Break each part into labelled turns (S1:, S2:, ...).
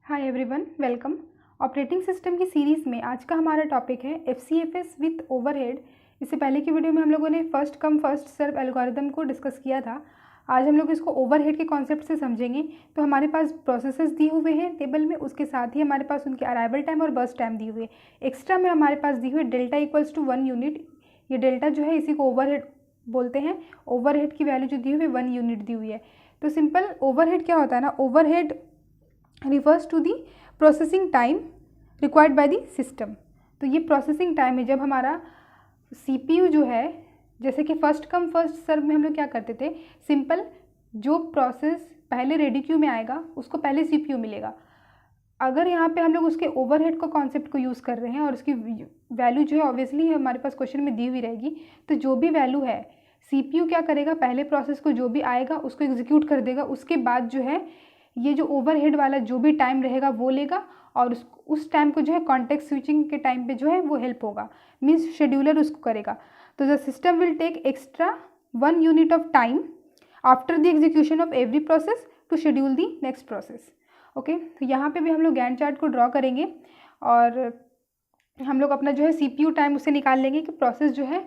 S1: Hi everyone, welcome. Operating system की series में आज का हमारा टॉपिक है FCFS विथ ओवरहेड। इससे पहले की वीडियो में हम लोगों ने first come first serve algorithm को डिस्कस किया था। आज हम लोग इसको ओवरहेड के कॉन्सेप्ट से समझेंगे। तो हमारे पास प्रोसेसेस दिए हुए हैं टेबल में, उसके साथ ही हमारे पास उनके अराइवल टाइम और बर्स्ट टाइम दिए हुए। एक्स्ट्रा में हमारे पास दी हुई डेल्टा इक्वल्स टू 1 यूनिट। ये डेल्टा जो है इसी को ओवरहेड बोलते हैं। ओवरहेड की वैल्यू जो दी हुई है 1 यूनिट दी हुई है। तो सिंपल ओवरहेड क्या होता है ना, overhead refers to the processing time required by the system. तो ये प्रोसेसिंग टाइम है जब हमारा CPU जो है, जैसे कि फर्स्ट कम फर्स्ट सर्व में हम लोग क्या करते थे, सिंपल जो प्रोसेस पहले रेडी क्यू में आएगा उसको पहले CPU मिलेगा। अगर यहाँ पे हम लोग उसके ओवरहेड को कॉन्सेप्ट को यूज़ कर रहे हैं और उसकी वैल्यू जो है ऑब्वियसली हमारे पास क्वेश्चन में दी हुई रहेगी। तो जो भी वैल्यू है CPU क्या करेगा, पहले प्रोसेस को जो भी आएगा उसको एग्जीक्यूट कर देगा। उसके बाद जो है ये जो ओवरहेड वाला जो भी टाइम रहेगा वो लेगा और उस टाइम को जो है कॉन्टेक्स्ट स्विचिंग के टाइम पे जो है वो हेल्प होगा, मीन्स शेड्यूलर उसको करेगा। तो the system will take extra 1 unit of time after the execution of every process to schedule the next process. Okay, तो यहाँ पे भी हम लोग गैंट चार्ट को ड्रॉ करेंगे और हम लोग अपना जो है CPU टाइम उससे निकाल लेंगे कि प्रोसेस जो है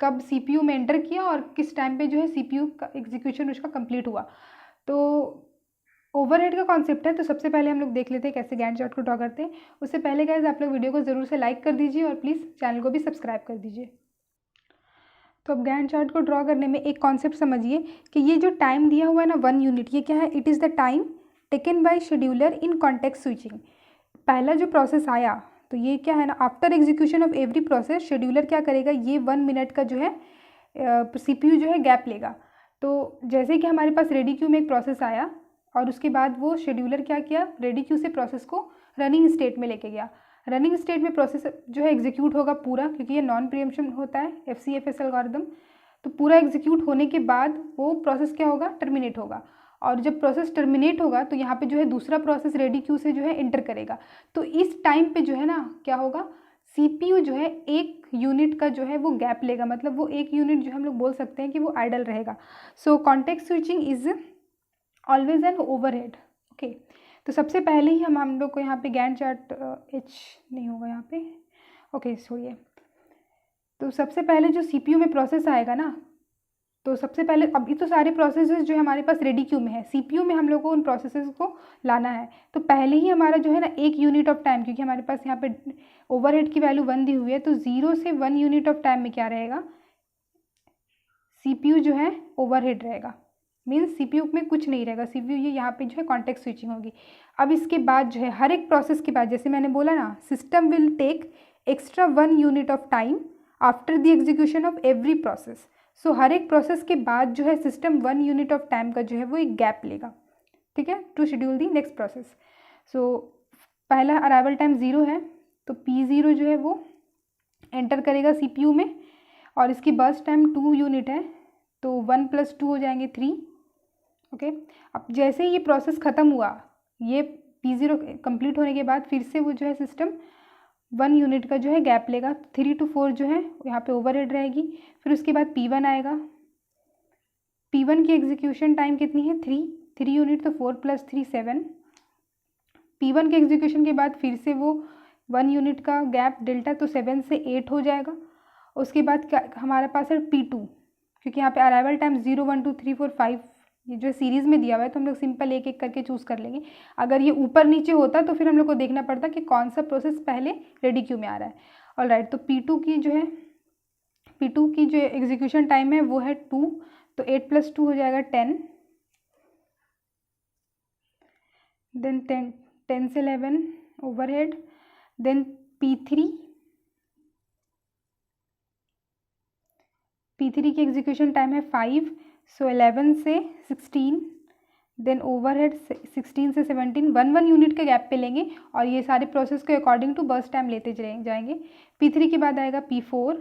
S1: कब CPU में एंटर किया और किस टाइम पे जो है CPU का एग्जीक्यूशन उसका कंप्लीट हुआ। तो ओवरहेड का कॉन्सेप्ट है। तो सबसे पहले हम लोग देख लेते हैं कैसे गैंट चार्ट को ड्रॉ करते हैं। उससे पहले गाइस आप लोग वीडियो को ज़रूर से लाइक कर दीजिए और प्लीज़ चैनल को भी सब्सक्राइब कर दीजिए। तो अब गैंट चार्ट को ड्रॉ करने में एक कॉन्सेप्ट समझिए कि ये जो टाइम दिया हुआ है ना 1 यूनिट, ये क्या है, it is the time taken bye scheduler in context switching. पहला जो प्रोसेस आया तो ये क्या है ना, after execution of every process scheduler क्या करेगा, ये 1 मिनट का जो है CPU जो है गैप लेगा। तो जैसे कि हमारे पास रेडी क्यू में एक प्रोसेस आया और उसके बाद वो शेड्यूलर क्या किया, रेडी क्यू से प्रोसेस को रनिंग स्टेट में लेके गया। रनिंग स्टेट में प्रोसेस जो है एग्जीक्यूट होगा पूरा, क्योंकि ये नॉन प्रीएम्पशन होता है FCFS एल्गोरिदम। तो पूरा एग्जीक्यूट होने के बाद वो प्रोसेस क्या होगा, टर्मिनेट होगा। और जब प्रोसेस टर्मिनेट होगा तो यहाँ पे जो है दूसरा प्रोसेस रेडी क्यू से जो है एंटर करेगा। तो इस टाइम पे जो है ना क्या होगा, CPU जो है 1 यूनिट का जो है वो गैप लेगा, मतलब वो 1 यूनिट जो हम लोग बोल सकते हैं कि वो आइडल रहेगा। So context switching is always an overhead. Okay, तो सबसे पहले ही हम लोग को यहाँ पे गैंट चार्ट H नहीं होगा यहाँ पे, ओके छोड़िए। तो सबसे पहले जो CPU में प्रोसेस आएगा ना, तो सबसे पहले अभी तो सारे प्रोसेसेस जो हमारे पास रेडी क्यू में है, CPU में हम लोग को उन प्रोसेसेस को लाना है। तो पहले ही हमारा जो है ना 1 यूनिट ऑफ टाइम, क्योंकि हमारे पास यहाँ पे ओवरहेड की वैल्यू 1 दी हुई है, तो 0 से 1 यूनिट ऑफ टाइम में क्या रहेगा, CPU जो है ओवरहेड रहेगा, मीन्स CPU में कुछ नहीं रहेगा। CPU ये यहाँ पे जो है कॉन्टेक्स्ट स्विचिंग होगी। अब इसके बाद जो है हर एक प्रोसेस के बाद, जैसे मैंने बोला ना, system will take extra 1 unit of time after the execution of every process. So हर एक प्रोसेस के बाद जो है सिस्टम 1 यूनिट ऑफ टाइम का जो है वो एक गैप लेगा, ठीक है, to schedule the next process. So पहला अराइवल टाइम 0 है, तो P0 जो है वो एंटर करेगा CPU में और इसकी बर्स्ट टाइम 2 यूनिट है, तो 1 + 2 हो जाएंगे 3। ओके, अब जैसे ही ये प्रोसेस ख़त्म हुआ, ये P0 कंप्लीट होने के बाद फिर से वो जो है सिस्टम 1 यूनिट का जो है गैप लेगा। 3 to 4 जो है यहाँ पे ओवरहेड रहेगी। फिर उसके बाद P1 आएगा। P1 की एग्जीक्यूशन टाइम कितनी है, 3 यूनिट, तो 4 + 3 7। P1 के एग्जीक्यूशन के बाद फिर से वो 1 यूनिट का गैप डेल्टा, तो 7 से 8 हो जाएगा। उसके बाद क्या हमारे पास है P2, क्योंकि यहाँ पे अराइवल टाइम 0 1 2 3 4 5 ये जो सीरीज़ में दिया हुआ है, तो हम लोग सिंपल एक एक करके चूज़ कर लेंगे। अगर ये ऊपर नीचे होता तो फिर हम लोग को देखना पड़ता कि कौन सा प्रोसेस पहले रेडी क्यू में आ रहा है। ऑलराइट, तो P2 की जो एग्जीक्यूशन टाइम है वो है 2, तो 8 + 2 हो जाएगा 10, देन 10 से 11 ओवरहेड, देन P3 की एग्जीक्यूशन टाइम है 5, सो 11 से 16, देन ओवरहेड 16 से 17, 1 यूनिट के गैप पे लेंगे और ये सारे प्रोसेस को अकॉर्डिंग टू बर्स्ट टाइम लेते जाएंगे। P3 के बाद आएगा P4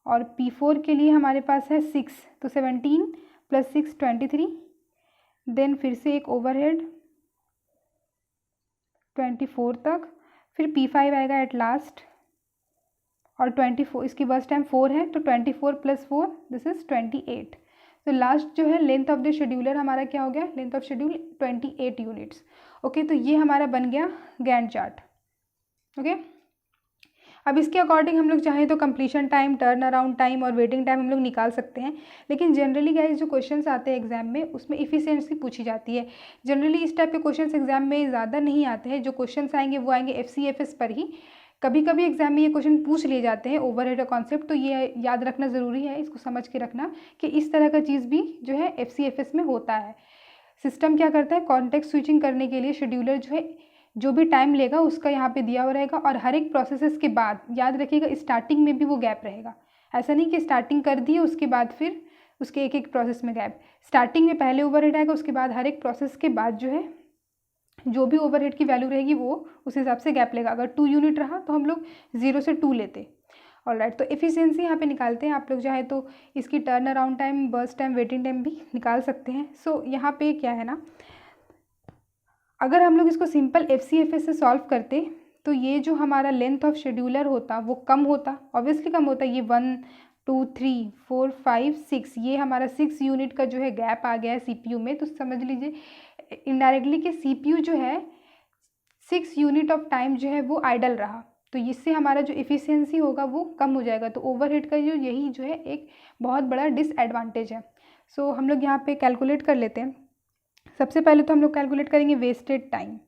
S1: और P4 के लिए हमारे पास है 6, तो 17 + 6 23, देन फिर से एक ओवरहेड 24 तक, फिर P5 आएगा एट लास्ट और 24, इसकी बर्स्ट टाइम 4 है, तो 24 + 4 दिस इज़ 28। तो लास्ट जो है लेंथ ऑफ द शेड्यूलर हमारा क्या हो गया, length of schedule 28 units. Okay, तो ये हमारा बन गया गैंट चार्ट। ओके, अब इसके अकॉर्डिंग हम लोग चाहें तो completion time, turn around time और वेटिंग टाइम हम लोग निकाल सकते हैं। लेकिन जनरली गाइस जो क्वेश्चंस आते हैं एग्जाम में उसमें इफिशिएंसी पूछी जाती है। जनरली इस टाइप के क्वेश्चंस एग्जाम में ज़्यादा नहीं आते हैं। जो क्वेश्चंस आएंगे वो आएंगे FCFS पर ही। कभी कभी एग्जाम में ये क्वेश्चन पूछ लिए जाते हैं ओवरहेड कॉन्सेप्ट, तो ये याद रखना ज़रूरी है, इसको समझ के रखना कि इस तरह का चीज़ भी जो है FCFS में होता है। सिस्टम क्या करता है, कॉन्टेक्स्ट स्विचिंग करने के लिए शेड्यूलर जो है जो भी टाइम लेगा उसका यहाँ पे दिया हुआ रहेगा, और हर एक प्रोसेसेस के बाद याद रखिएगा स्टार्टिंग में भी वो गैप रहेगा। ऐसा नहीं कि स्टार्टिंग कर दिए उसके बाद फिर उसके एक एक प्रोसेस में गैप। स्टार्टिंग में पहले ओवरहेड आएगा, उसके बाद हर एक प्रोसेस के बाद जो है जो भी ओवरहेड की वैल्यू रहेगी वो उस हिसाब से गैप लेगा। अगर 2 यूनिट रहा तो हम लोग 0 से 2 लेते। ऑलराइट, तो एफिशिएंसी यहाँ पे निकालते हैं। आप लोग चाहे तो इसकी turn around time, burst time, waiting time भी निकाल सकते हैं। सो यहाँ पे क्या है ना, अगर हम लोग इसको सिंपल FCFS से सॉल्व करते तो ये जो हमारा लेंथ ऑफ शेड्यूलर होता वो कम होता, ऑब्वियसली कम होता। ये 1 2 3 4 5 6 ये हमारा 6 यूनिट का जो है गैप आ गया है CPU में। तो समझ लीजिए इनडायरेक्टली कि CPU जो है 6 यूनिट ऑफ टाइम जो है वो आइडल रहा, तो इससे हमारा जो एफिशिएंसी होगा वो कम हो जाएगा। तो ओवरहेड का जो यही जो है एक बहुत बड़ा डिसएडवांटेज है। सो हम लोग यहाँ पे कैलकुलेट कर लेते हैं। सबसे पहले तो हम लोग कैलकुलेट करेंगे वेस्टेड टाइम।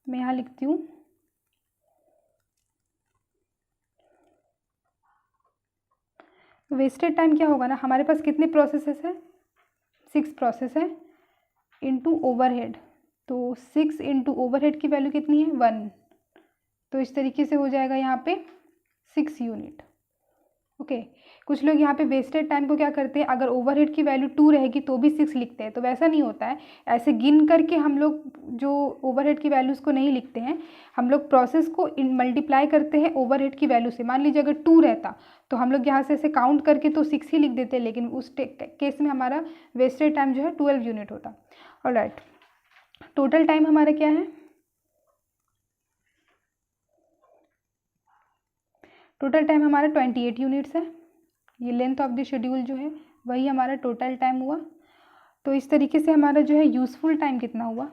S1: मैं यहाँ लिखती हूँ वेस्टेड टाइम क्या होगा ना, हमारे पास कितने प्रोसेसेस हैं, 6 प्रोसेस है इनटू ओवरहेड। तो 6 इंटू ओवरहेड की वैल्यू कितनी है 1, तो इस तरीके से हो जाएगा यहाँ पे 6 यूनिट। ओके, कुछ लोग यहाँ पे वेस्टेड टाइम को क्या करते हैं, अगर ओवरहेड की वैल्यू 2 रहेगी तो भी 6 लिखते हैं। तो वैसा नहीं होता है, ऐसे गिन करके हम लोग जो ओवरहेड की वैल्यूज़ को नहीं लिखते हैं, हम लोग प्रोसेस को मल्टीप्लाई करते हैं ओवरहेड की वैल्यू से। मान लीजिए अगर 2 रहता तो हम लोग यहाँ से ऐसे काउंट करके तो 6 ही लिख देते, लेकिन उस केस में हमारा वेस्टेड टाइम जो है 12 यूनिट होता। ऑलराइट, टोटल टाइम हमारा क्या है, टोटल टाइम हमारा 28 यूनिट्स है। ये लेंथ ऑफ द शेड्यूल जो है वही हमारा टोटल टाइम हुआ। तो इस तरीके से हमारा जो है यूज़फुल टाइम कितना हुआ,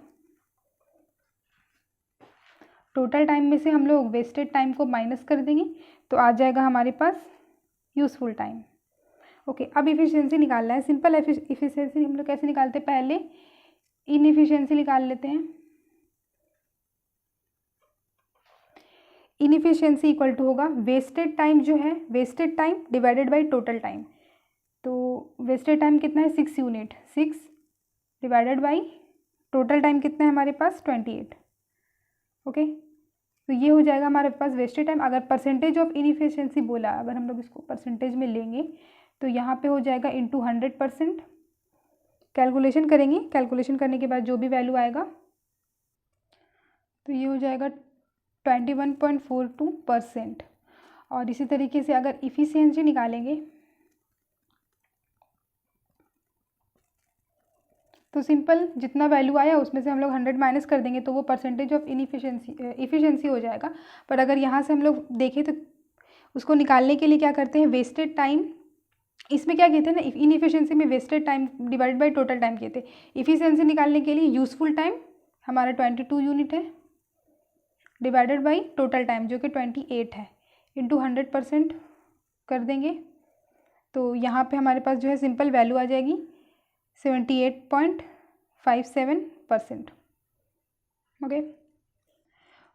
S1: टोटल टाइम में से हम लोग वेस्टेड टाइम को माइनस कर देंगे तो आ जाएगा हमारे पास यूज़फुल टाइम। ओके, अब इफ़िशियंसी निकालना है। सिंपल इफ़िशियंसी हम लोग कैसे निकालते हैं, पहले इनएफिशिएंसी निकाल लेते हैं। इनएफिशिएंसी इक्वल टू होगा वेस्टेड टाइम जो है, wasted time divided by total time. तो वेस्टेड टाइम कितना है 6 unit, 6 divided by total time कितना है हमारे पास 28। ओके, तो ये हो जाएगा हमारे पास वेस्टेड टाइम। अगर परसेंटेज ऑफ इनएफिशिएंसी बोला, अगर हम लोग इसको परसेंटेज में लेंगे तो यहाँ पे हो जाएगा इंटू 100%। कैलकुलेशन करेंगे, कैलकुलेशन करने के बाद जो भी वैल्यू आएगा तो ये हो जाएगा 21.42%। और इसी तरीके से अगर इफ़िशियंसी निकालेंगे तो सिंपल जितना वैल्यू आया उसमें से हम लोग 100 माइनस कर देंगे तो वो परसेंटेज ऑफ इफ़िशियंसी हो जाएगा। पर अगर यहाँ से हम लोग देखें तो उसको निकालने के लिए क्या करते हैं, वेस्टेड टाइम, इसमें क्या कहते हैं ना, इनएफिशिएंसी में wasted time divide by total time कहते हैं। इफ़िशियंसी निकालने के लिए यूज़फुल टाइम हमारा 22 यूनिट है डिवाइडेड बाई टोटल टाइम जो कि 28 है, इंटू 100% कर देंगे तो यहाँ पे हमारे पास जो है सिंपल वैल्यू आ जाएगी 78.57%।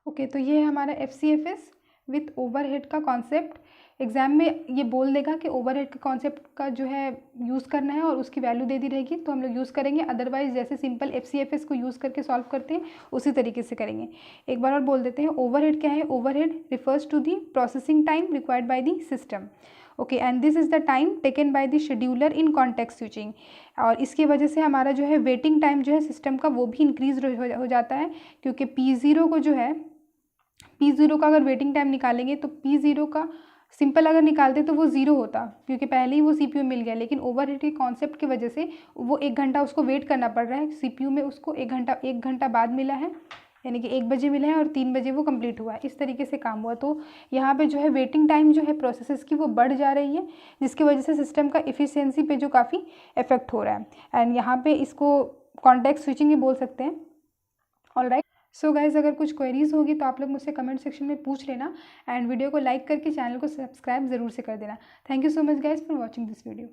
S1: ओके, तो ये है हमारा FCFS विथ ओवरहेड का कॉन्सेप्ट। एग्जाम में ये बोल देगा कि ओवरहेड के कॉन्सेप्ट का जो है यूज़ करना है और उसकी वैल्यू दे दी रहेगी तो हम लोग यूज़ करेंगे। अदरवाइज जैसे सिंपल FCFS को यूज़ करके सॉल्व करते हैं उसी तरीके से करेंगे। एक बार और बोल देते हैं, ओवरहेड क्या है, overhead refers to the processing time required by the system. Okay, and this is the time taken by the scheduler in context switching. और इसकी वजह से हमारा जो है वेटिंग टाइम जो है सिस्टम का वो भी इंक्रीज हो जाता है, क्योंकि P0 को जो है, P0 का अगर वेटिंग टाइम निकालेंगे तो P0 का सिंपल अगर निकालते तो वो 0 होता, क्योंकि पहले ही वो CPU मिल गया। लेकिन ओवरहेड के कॉन्सेप्ट की वजह से वो 1 घंटा उसको वेट करना पड़ रहा है। CPU में उसको 1 घंटा बाद मिला है, यानी कि 1 बजे मिला है और 3 बजे वो कंप्लीट हुआ है। इस तरीके से काम हुआ। तो यहाँ पे जो है वेटिंग टाइम जो है प्रोसेसेस की वो बढ़ जा रही है, जिसकी वजह से सिस्टम का एफिशिएंसी पे जो काफ़ी इफेक्ट हो रहा है। एंड यहाँ पे इसको कॉन्टेक्स्ट स्विचिंग भी बोल सकते हैं। ऑलराइट, सो गाइज़, अगर कुछ क्वेरीज़ होगी तो आप लोग मुझसे कमेंट सेक्शन में पूछ लेना एंड वीडियो को लाइक करके चैनल को सब्सक्राइब ज़रूर से कर देना। Thank you so much guys for watching this video.